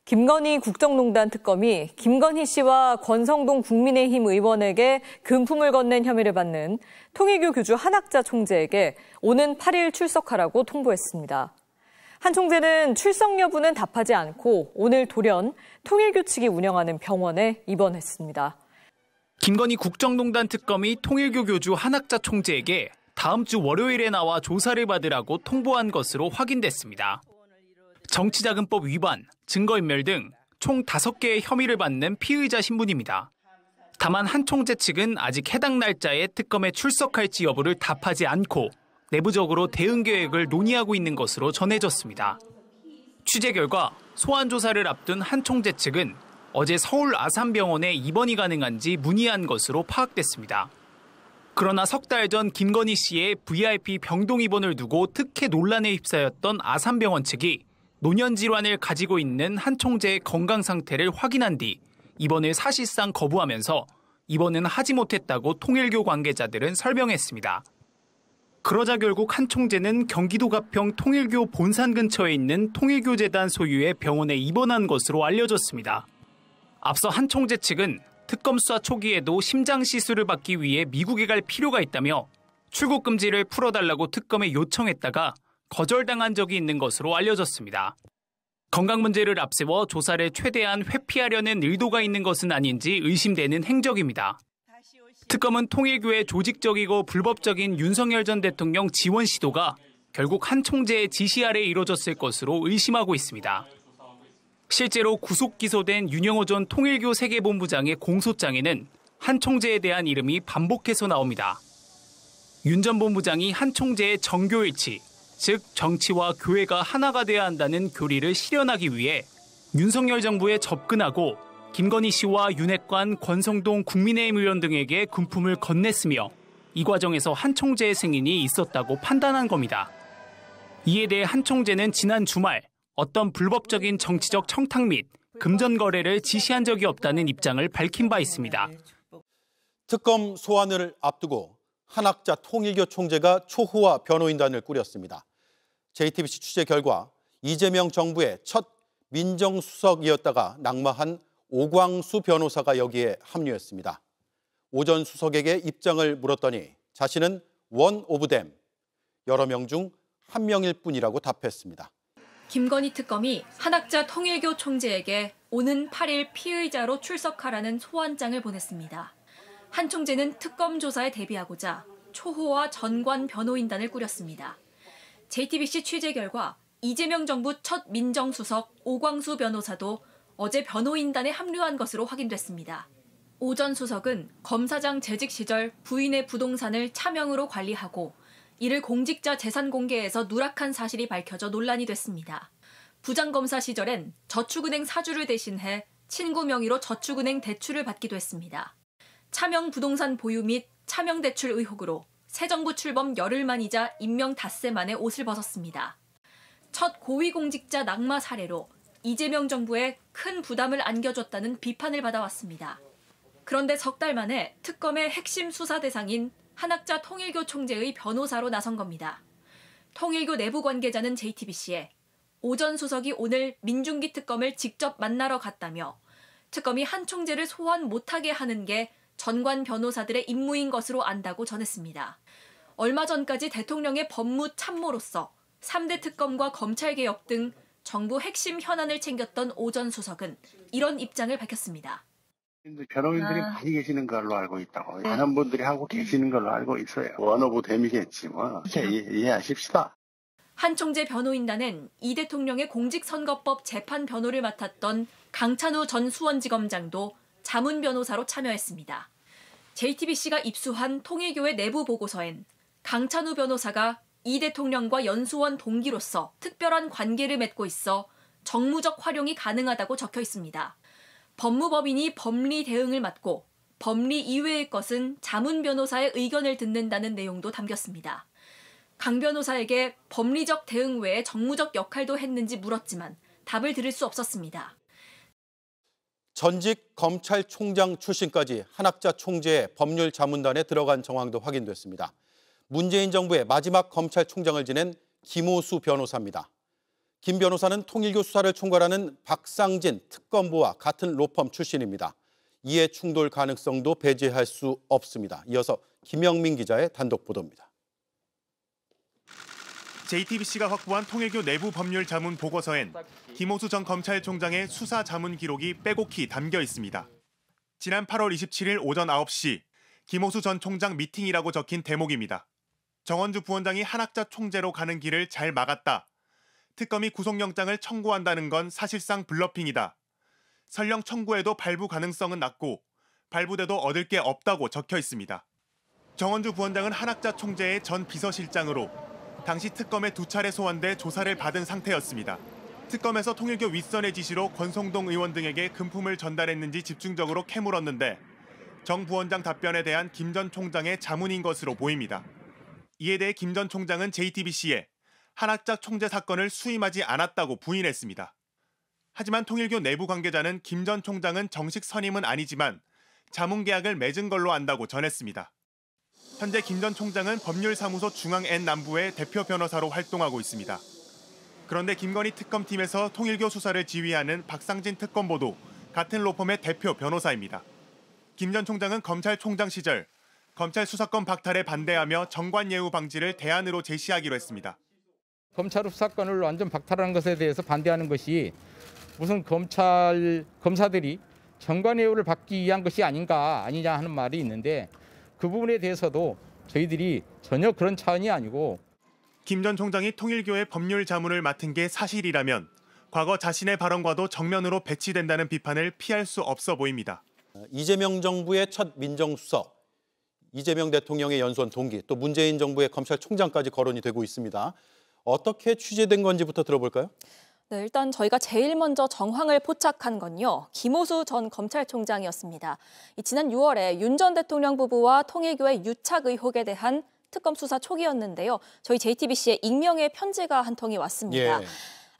김건희 국정농단 특검이 김건희 씨와 권성동 국민의힘 의원에게 금품을 건넨 혐의를 받는 통일교 교주 한학자 총재에게 오는 8일 출석하라고 통보했습니다. 한 총재는 출석 여부는 답하지 않고 오늘 돌연 통일교 측이 운영하는 병원에 입원했습니다. 김건희 국정농단 특검이 통일교 교주 한학자 총재에게 다음 주 월요일에 나와 조사를 받으라고 통보한 것으로 확인됐습니다. 정치자금법 위반, 증거인멸 등 총 5개의 혐의를 받는 피의자 신분입니다. 다만 한 총재 측은 아직 해당 날짜에 특검에 출석할지 여부를 답하지 않고 내부적으로 대응 계획을 논의하고 있는 것으로 전해졌습니다. 취재 결과 소환 조사를 앞둔 한 총재 측은 어제 서울 아산병원에 입원이 가능한지 문의한 것으로 파악됐습니다. 그러나 석 달 전 김건희 씨의 VIP 병동 입원을 두고 특혜 논란에 휩싸였던 아산병원 측이 노년질환을 가지고 있는 한 총재의 건강 상태를 확인한 뒤 입원을 사실상 거부하면서 입원은 하지 못했다고 통일교 관계자들은 설명했습니다. 그러자 결국 한 총재는 경기도 가평 통일교 본산 근처에 있는 통일교재단 소유의 병원에 입원한 것으로 알려졌습니다. 앞서 한 총재 측은 특검 수사 초기에도 심장 시술을 받기 위해 미국에 갈 필요가 있다며 출국 금지를 풀어달라고 특검에 요청했다가 거절당한 적이 있는 것으로 알려졌습니다. 건강 문제를 앞세워 조사를 최대한 회피하려는 의도가 있는 것은 아닌지 의심되는 행적입니다. 특검은 통일교의 조직적이고 불법적인 윤석열 전 대통령 지원 시도가 결국 한 총재의 지시 아래 이루어졌을 것으로 의심하고 있습니다. 실제로 구속 기소된 윤영호 전 통일교 세계본부장의 공소장에는 한 총재에 대한 이름이 반복해서 나옵니다. 윤 전 본부장이 한 총재의 정교일치, 즉 정치와 교회가 하나가 돼야 한다는 교리를 실현하기 위해 윤석열 정부에 접근하고 김건희 씨와 윤핵관, 권성동 국민의힘 의원 등에게 금품을 건넸으며 이 과정에서 한 총재의 승인이 있었다고 판단한 겁니다. 이에 대해 한 총재는 지난 주말 어떤 불법적인 정치적 청탁 및 금전 거래를 지시한 적이 없다는 입장을 밝힌 바 있습니다. 특검 소환을 앞두고 한학자 통일교 총재가 초호화 변호인단을 꾸렸습니다. JTBC 취재 결과 이재명 정부의 첫 민정수석이었다가 낙마한 오광수 변호사가 여기에 합류했습니다. 오 전 수석에게 입장을 물었더니 자신은 원 오브 댐, 여러 명 중 한 명일 뿐이라고 답했습니다. 김건희 특검이 한학자 통일교 총재에게 오는 8일 피의자로 출석하라는 소환장을 보냈습니다. 한 총재는 특검 조사에 대비하고자 초호화 전관 변호인단을 꾸렸습니다. JTBC 취재 결과 이재명 정부 첫 민정수석 오광수 변호사도 어제 변호인단에 합류한 것으로 확인됐습니다. 오 전 수석은 검사장 재직 시절 부인의 부동산을 차명으로 관리하고 이를 공직자 재산 공개에서 누락한 사실이 밝혀져 논란이 됐습니다. 부장검사 시절엔 저축은행 사주를 대신해 친구 명의로 저축은행 대출을 받기도 했습니다. 차명 부동산 보유 및 차명 대출 의혹으로 새 정부 출범 열흘 만이자 임명 닷새 만에 옷을 벗었습니다. 첫 고위공직자 낙마 사례로 이재명 정부에 큰 부담을 안겨줬다는 비판을 받아왔습니다. 그런데 석 달 만에 특검의 핵심 수사 대상인 한학자 통일교 총재의 변호사로 나선 겁니다. 통일교 내부 관계자는 JTBC에 오 전 수석이 오늘 민중기 특검을 직접 만나러 갔다며 특검이 한 총재를 소환 못하게 하는 게 전관 변호사들의 임무인 것으로 안다고 전했습니다. 얼마 전까지 대통령의 법무 참모로서 3대 특검과 검찰개혁 등 정부 핵심 현안을 챙겼던 오 전 수석은 이런 입장을 밝혔습니다. 변호인들이 많이 계시는 걸로 알고 있다고. 많은 분들이 하고 계시는 걸로 알고 있어요. 원 오브 댐이겠지 뭐. 이해하십시다. 한 총재 변호인단은 이 대통령의 공직선거법 재판 변호를 맡았던 강찬우 전 수원지검장도 자문 변호사로 참여했습니다. JTBC가 입수한 통일교의 내부 보고서엔 강찬우 변호사가 이 대통령과 연수원 동기로서 특별한 관계를 맺고 있어 정무적 활용이 가능하다고 적혀 있습니다. 법무법인이 법리 대응을 맡고 법리 이외의 것은 자문 변호사의 의견을 듣는다는 내용도 담겼습니다. 강 변호사에게 법리적 대응 외에 정무적 역할도 했는지 물었지만 답을 들을 수 없었습니다. 전직 검찰총장 출신까지 한학자 총재의 법률 자문단에 들어간 정황도 확인됐습니다. 문재인 정부의 마지막 검찰총장을 지낸 김호수 변호사입니다. 김 변호사는 통일교 수사를 총괄하는 박상진 특검보와 같은 로펌 출신입니다. 이해 충돌 가능성도 배제할 수 없습니다. 이어서 김영민 기자의 단독 보도입니다. JTBC가 확보한 통일교 내부 법률 자문 보고서엔 김호수 전 검찰총장의 수사 자문 기록이 빼곡히 담겨 있습니다. 지난 8월 27일 오전 9시 김호수 전 총장 미팅이라고 적힌 대목입니다. 정원주 부원장이 한학자 총재로 가는 길을 잘 막았다. 특검이 구속영장을 청구한다는 건 사실상 블러핑이다. 설령 청구해도 발부 가능성은 낮고 발부돼도 얻을 게 없다고 적혀 있습니다. 정원주 부원장은 한학자 총재의 전 비서실장으로 당시 특검에 2차례 소환돼 조사를 받은 상태였습니다. 특검에서 통일교 윗선의 지시로 권성동 의원 등에게 금품을 전달했는지 집중적으로 캐물었는데 정 부원장 답변에 대한 김 전 총장의 자문인 것으로 보입니다. 이에 대해 김 전 총장은 JTBC에 한학자 총재 사건을 수임하지 않았다고 부인했습니다. 하지만 통일교 내부 관계자는 김 전 총장은 정식 선임은 아니지만 자문 계약을 맺은 걸로 안다고 전했습니다. 현재 김 전 총장은 법률사무소 중앙N남부의 대표 변호사로 활동하고 있습니다. 그런데 김건희 특검팀에서 통일교 수사를 지휘하는 박상진 특검보도 같은 로펌의 대표 변호사입니다. 김 전 총장은 검찰총장 시절 검찰 수사권 박탈에 반대하며 정관예우 방지를 대안으로 제시하기로 했습니다. 검찰 수사권을 완전 박탈하는 것에 대해서 반대하는 것이 무슨 검사들이 정관예우를 받기 위한 것이 아니냐 하는 말이 있는데 그 부분에 대해서도 저희들이 전혀 그런 차원이 아니고 김 전 총장이 통일교의 법률 자문을 맡은 게 사실이라면 과거 자신의 발언과도 정면으로 배치된다는 비판을 피할 수 없어 보입니다. 이재명 정부의 첫 민정수석, 이재명 대통령의 연수원 동기, 또 문재인 정부의 검찰총장까지 거론이 되고 있습니다. 어떻게 취재된 건지부터 들어볼까요? 네, 일단 저희가 제일 먼저 정황을 포착한 건요. 김호수 전 검찰총장이었습니다. 지난 6월에 윤 전 대통령 부부와 통일교의 유착 의혹에 대한 특검 수사 초기였는데요. 저희 JTBC에 익명의 편지가 한 통이 왔습니다. 예.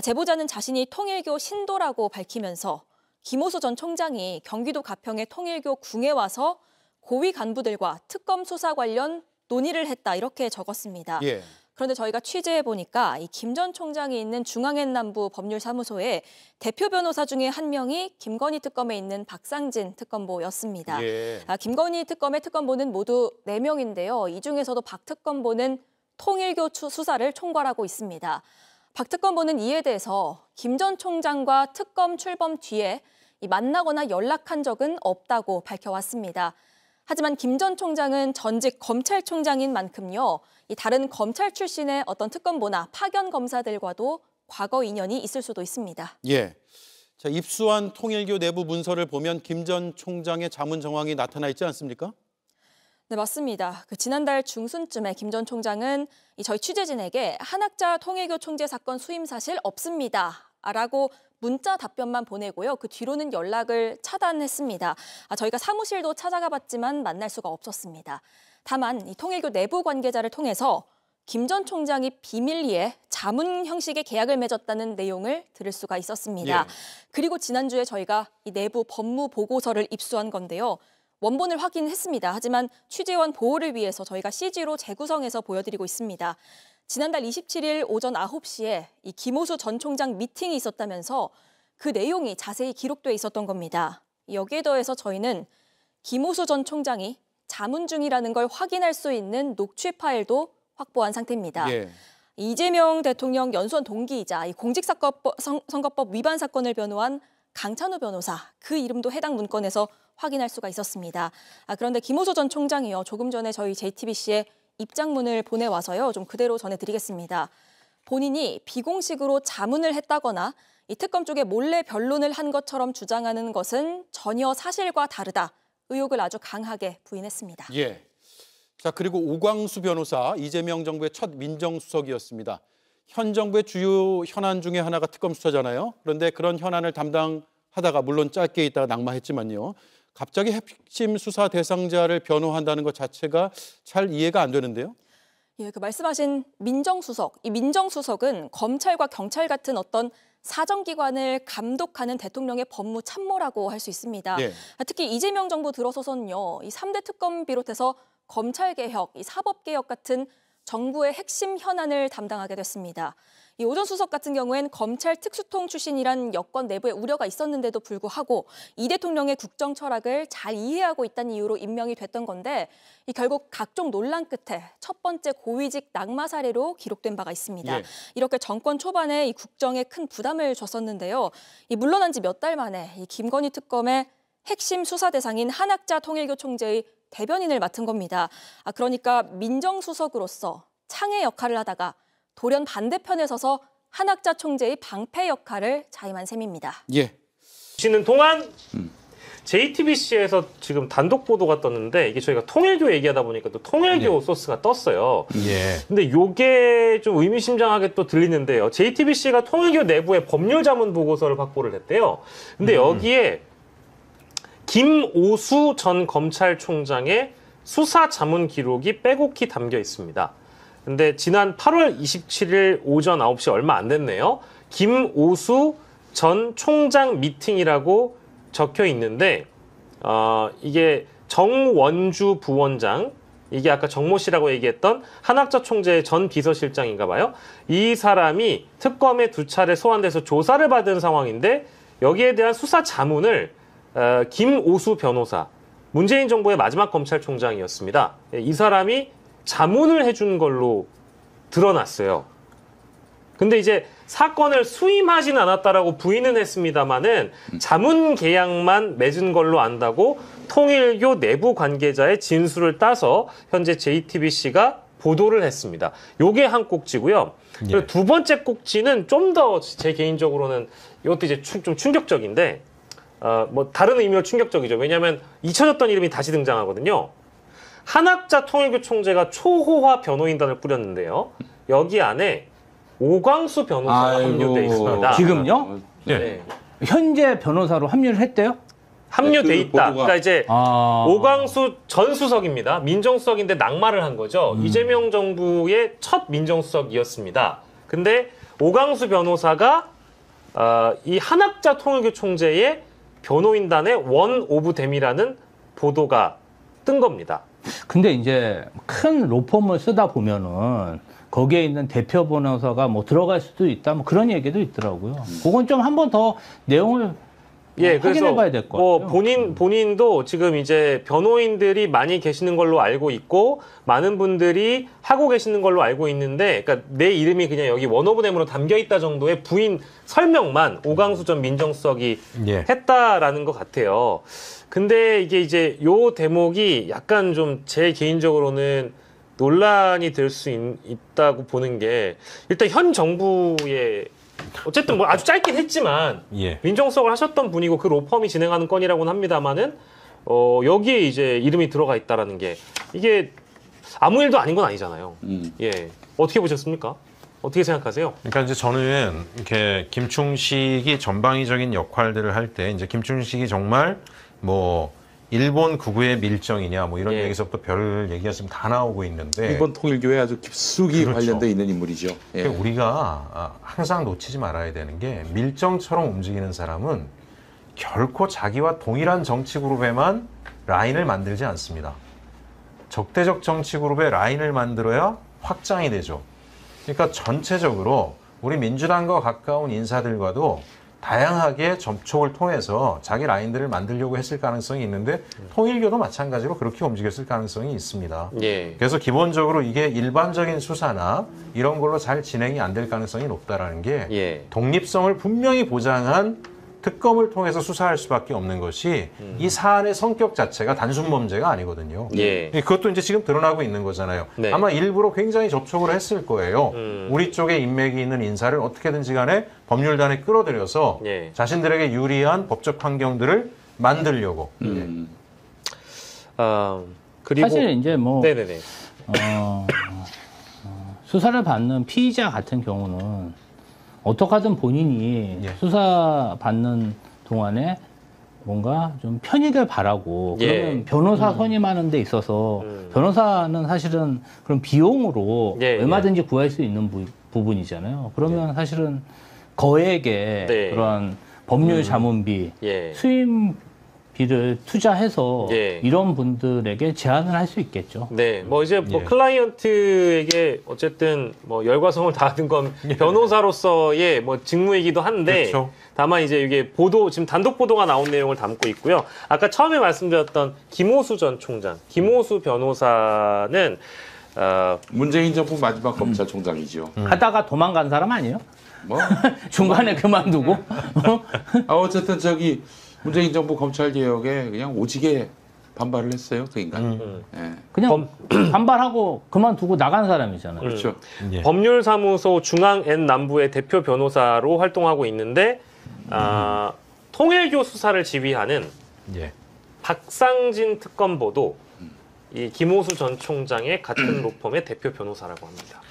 제보자는 자신이 통일교 신도라고 밝히면서 김호수 전 총장이 경기도 가평의 통일교 궁에 와서 고위 간부들과 특검 수사 관련 논의를 했다 이렇게 적었습니다. 예. 그런데 저희가 취재해 보니까 이 김 전 총장이 있는 중앙N남부 법률사무소에 대표 변호사 중에 한 명이 김건희 특검에 있는 박상진 특검보였습니다. 예. 김건희 특검의 특검보는 모두 4명인데요. 이 중에서도 박 특검보는 통일교 수사를 총괄하고 있습니다. 박 특검보는 이에 대해서 김 전 총장과 특검 출범 뒤에 만나거나 연락한 적은 없다고 밝혀왔습니다. 하지만 김 전 총장은 전직 검찰총장인 만큼요, 다른 검찰 출신의 어떤 특검보나 파견 검사들과도 과거 인연이 있을 수도 있습니다. 예. 자, 입수한 통일교 내부 문서를 보면 김 전 총장의 자문 정황이 나타나 있지 않습니까? 네, 맞습니다. 지난달 중순쯤에 김 전 총장은 저희 취재진에게 한학자 통일교 총재 사건 수임 사실 없습니다. 라고 문자 답변만 보내고요. 그 뒤로는 연락을 차단했습니다. 저희가 사무실도 찾아가 봤지만 만날 수가 없었습니다. 다만 이 통일교 내부 관계자를 통해서 김 전 총장이 비밀리에 자문 형식의 계약을 맺었다는 내용을 들을 수가 있었습니다. 예. 그리고 지난주에 저희가 이 내부 법무 보고서를 입수한 건데요. 원본을 확인했습니다. 하지만 취재원 보호를 위해서 저희가 CG로 재구성해서 보여드리고 있습니다. 지난달 27일 오전 9시에 이 김호수 전 총장 미팅이 있었다면서 그 내용이 자세히 기록돼 있었던 겁니다. 여기에 더해서 저희는 김호수 전 총장이 자문 중이라는 걸 확인할 수 있는 녹취 파일도 확보한 상태입니다. 예. 이재명 대통령 연수원 동기이자 이 공직선거법 위반 사건을 변호한 강찬호 변호사, 그 이름도 해당 문건에서 확인할 수가 있었습니다. 그런데 김호수 전 총장이요, 조금 전에 저희 JTBC에 입장문을 보내와서요, 좀 그대로 전해드리겠습니다. 본인이 비공식으로 자문을 했다거나 이 특검 쪽에 몰래 변론을 한 것처럼 주장하는 것은 전혀 사실과 다르다. 의혹을 아주 강하게 부인했습니다. 예. 자, 그리고 오광수 변호사, 이재명 정부의 첫 민정수석이었습니다. 현 정부의 주요 현안 중에 하나가 특검 수사잖아요. 그런데 그런 현안을 담당하다가 물론 짧게 있다가 낙마했지만요. 갑자기 핵심 수사 대상자를 변호한다는 것 자체가 잘 이해가 안 되는데요. 예, 그 말씀하신 민정수석, 이 민정수석은 검찰과 경찰 같은 어떤 사정기관을 감독하는 대통령의 법무 참모라고 할 수 있습니다. 네. 특히 이재명 정부 들어서선요, 이 3대 특검 비롯해서 검찰개혁, 이 사법개혁 같은 정부의 핵심 현안을 담당하게 됐습니다. 이 오 전 수석 같은 경우엔 검찰 특수통 출신이란 여권 내부에 우려가 있었는데도 불구하고 이 대통령의 국정 철학을 잘 이해하고 있다는 이유로 임명이 됐던 건데 결국 각종 논란 끝에 첫 번째 고위직 낙마 사례로 기록된 바가 있습니다. 예. 이렇게 정권 초반에 이 국정에 큰 부담을 줬었는데요. 이 물러난 지 몇 달 만에 이 김건희 특검의 핵심 수사 대상인 한학자 통일교 총재의 대변인을 맡은 겁니다. 그러니까 민정수석으로서 창의 역할을 하다가 돌연 반대편에 서서 한학자 총재의 방패 역할을 자임한 셈입니다. 예. 쉬는 동안 JTBC에서 지금 단독 보도가 떴는데 이게 저희가 통일교 얘기하다 보니까 또 통일교 소스가 떴어요. 예. 근데 요게 좀 의미심장하게 또 들리는데요. JTBC가 통일교 내부의 법률 자문 보고서를 확보를 했대요. 근데 여기에 김오수 전 검찰총장의 수사 자문 기록이 빼곡히 담겨 있습니다. 근데 지난 8월 27일 오전 9시 얼마 안 됐네요. 김오수 전 총장 미팅이라고 적혀 있는데 이게 정원주 부원장, 이게 아까 정모 씨라고 얘기했던 한학자 총재의 전 비서실장인가 봐요. 이 사람이 특검에 2차례 소환돼서 조사를 받은 상황인데 여기에 대한 수사 자문을 김오수 변호사, 문재인 정부의 마지막 검찰총장이었습니다. 이 사람이 자문을 해준 걸로 드러났어요. 근데 이제 사건을 수임하진 않았다라고 부인은 했습니다만은 자문 계약만 맺은 걸로 안다고 통일교 내부 관계자의 진술을 따서 현재 JTBC가 보도를 했습니다. 요게 한 꼭지고요. 그리고 두 번째 꼭지는 좀 더 제 개인적으로는 이것도 이제 좀 충격적인데 뭐 다른 의미로 충격적이죠. 왜냐하면 잊혀졌던 이름이 다시 등장하거든요. 한학자 통일교 총재가 초호화 변호인단을 꾸렸는데요. 여기 안에 오광수 변호사가 합류돼 있습니다. 지금요? 네. 현재 변호사로 합류를 했대요? 합류돼 있다. 그러니까 이제 오광수 전 수석입니다. 민정수석인데 낙마를 한 거죠. 이재명 정부의 첫 민정수석이었습니다. 근데 오광수 변호사가 이 한학자 통일교 총재의 변호인단의 원 오브 댐이라는 보도가 뜬 겁니다. 근데 이제 큰 로펌을 쓰다 보면은 거기에 있는 대표 변호사가 뭐 들어갈 수도 있다, 뭐 그런 얘기도 있더라고요. 그건 좀 한 번 더 내용을 확인해봐야 될 것 같아요. 본인도 지금 이제 변호인들이 많이 계시는 걸로 알고 있고 많은 분들이 하고 계시는 걸로 알고 있는데, 그러니까 내 이름이 그냥 여기 원오브댐으로 담겨 있다 정도의 부인 설명만 오광수 전 민정수석이 했다라는 것 같아요. 근데 이게 이제 요 대목이 약간 좀 제 개인적으로는 논란이 될 수 있다고 보는 게, 일단 현 정부의 어쨌든 뭐 아주 짧긴 했지만 민정수석을 하셨던 분이고 그 로펌이 진행하는 건이라고는 합니다만은 여기에 이제 이름이 들어가 있다라는 게 이게 아무 일도 아닌 건 아니잖아요. 예, 어떻게 보셨습니까? 어떻게 생각하세요? 그러니까 이제 저는 이렇게 김충식이 전방위적인 역할들을 할 때 이제 김충식이 정말 뭐 일본 극우의 밀정이냐 뭐 이런 얘기서부터 별 얘기가 지금 다 나오고 있는데, 일본 통일교에 아주 깊숙이 관련돼 있는 인물이죠. 그러니까 우리가 항상 놓치지 말아야 되는 게, 밀정처럼 움직이는 사람은 결코 자기와 동일한 정치 그룹에만 라인을 만들지 않습니다. 적대적 정치 그룹에 라인을 만들어야 확장이 되죠. 그러니까 전체적으로 우리 민주당과 가까운 인사들과도 다양하게 접촉을 통해서 자기 라인들을 만들려고 했을 가능성이 있는데, 통일교도 마찬가지로 그렇게 움직였을 가능성이 있습니다. 그래서 기본적으로 이게 일반적인 수사나 이런 걸로 잘 진행이 안 될 가능성이 높다라는 게, 독립성을 분명히 보장한 특검을 통해서 수사할 수밖에 없는 것이 이 사안의 성격 자체가 단순 범죄가 아니거든요. 그것도 이제 지금 드러나고 있는 거잖아요. 아마 일부러 굉장히 접촉을 했을 거예요. 우리 쪽에 인맥이 있는 인사를 어떻게든지 간에 법률단에 끌어들여서 자신들에게 유리한 법적 환경들을 만들려고. 그리고 사실 이제 뭐 수사를 받는 피의자 같은 경우는 어떻게 하든 본인이 수사 받는 동안에 뭔가 좀 편익을 바라고, 그러면 변호사 선임하는 데 있어서 변호사는 사실은 그런 비용으로 얼마든지 구할 수 있는 부분이잖아요. 그러면 사실은 거액의 그런 법률 자문비, 수임비 비를 투자해서 예. 이런 분들에게 제한을 할 수 있겠죠. 네, 뭐 이제 뭐 예. 클라이언트에게 어쨌든 뭐 열과성을 다하는 건 변호사로서의 뭐 직무이기도 한데 그렇죠. 다만 이제 이게 보도 지금 단독 보도가 나온 내용을 담고 있고요. 아까 처음에 말씀드렸던 김오수 전 총장, 김오수 변호사는 문재인 정부 마지막 검찰총장이죠. 하다가 도망간 사람 아니에요? 뭐? 중간에 그만두고? 어쨌든 저기 문재인 정부 검찰 개혁에 그냥 오지게 반발을 했어요, 그 인간. 예. 그냥 반발하고 그만두고 나간 사람이잖아요. 그렇죠. 예. 법률사무소 중앙 N 남부의 대표 변호사로 활동하고 있는데 통일교 수사를 지휘하는 예. 박상진 특검보도 이 김오수 전 총장의 같은 로펌의 대표 변호사라고 합니다.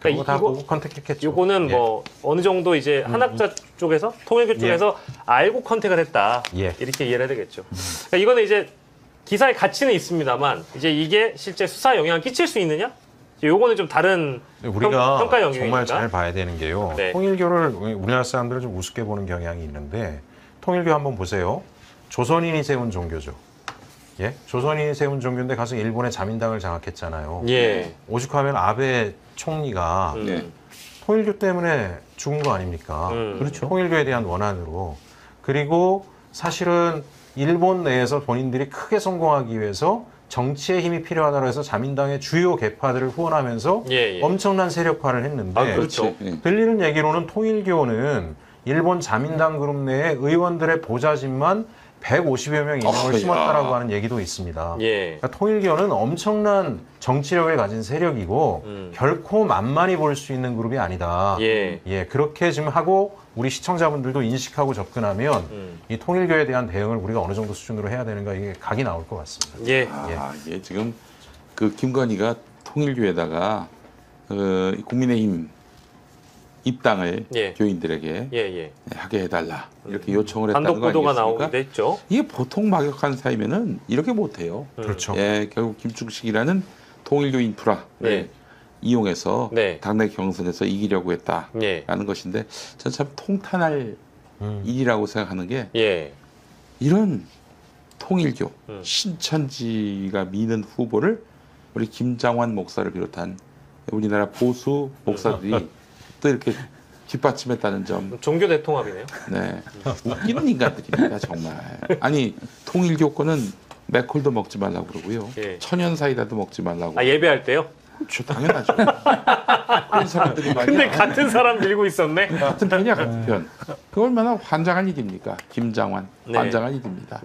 그거 다 보고 컨택했겠죠. 요거는 예. 뭐 어느 정도 이제 한학자 쪽에서 통일교 쪽에서 알고 컨택을 했다 예. 이렇게 이해를 해야 되겠죠. 그러니까 이거는 이제 기사의 가치는 있습니다만 이제 이게 실제 수사에 영향을 끼칠 수 있느냐? 요거는 좀 다른 우리가 평가 영역이니까. 정말 잘 봐야 되는 게요. 네. 통일교를 우리나라 사람들은 좀 우습게 보는 경향이 있는데 통일교 한번 보세요. 조선인이 세운 종교죠. 예? 조선인이 세운 종교인데 가서 일본의 자민당을 장악했잖아요. 예. 오죽하면 아베 총리가 통일교 때문에 죽은 거 아닙니까? 그렇죠. 통일교에 대한 원한으로. 그리고 사실은 일본 내에서 본인들이 크게 성공하기 위해서 정치의 힘이 필요하다고 해서 자민당의 주요 계파들을 후원하면서 예. 엄청난 세력화를 했는데 아, 그렇죠. 들리는 얘기로는 통일교는 일본 자민당 그룹 내에 의원들의 보좌진만 150여 명 인원을 심었다라고 하는 얘기도 있습니다. 예. 그러니까 통일교는 엄청난 정치력을 가진 세력이고 결코 만만히 볼 수 있는 그룹이 아니다. 예. 예, 그렇게 지금 하고 우리 시청자분들도 인식하고 접근하면 이 통일교에 대한 대응을 우리가 어느 정도 수준으로 해야 되는가 이게 각이 나올 것 같습니다. 예. 예, 지금 그 김건희가 통일교에다가 국민의힘 입당을 예. 교인들에게 예. 하게 해달라 이렇게 요청을 했다는 단독 거 보도가 아니겠습니까? 나오기도 했죠. 이게 보통 막역한 사이면은 이렇게 못해요. 그렇죠. 예, 결국 김충식이라는 통일교 인프라 네. 이용해서 네. 당내 경선에서 이기려고 했다라는 예. 것인데 전 참 통탄할 일이라고 생각하는 게 예. 이런 통일교 신천지가 미는 후보를 우리 김장환 목사를 비롯한 우리나라 보수 목사들이 또 이렇게 뒷받침했다는 점. 종교 대통합이네요. 네, 웃기는 인간들입니다 정말. 아니 통일교권은 맥콜도 먹지 말라고 그러고요. 예. 천연 사이다도 먹지 말라고. 아 예배할 때요? 그렇죠, 당연하죠. 그런 사람들이 말이야. 근데 같은 사람 밀고 있었네. 같은 편이야, 같은 편. 그 얼마나 환장한 일입니까? 김장환 네. 환장한 일입니다.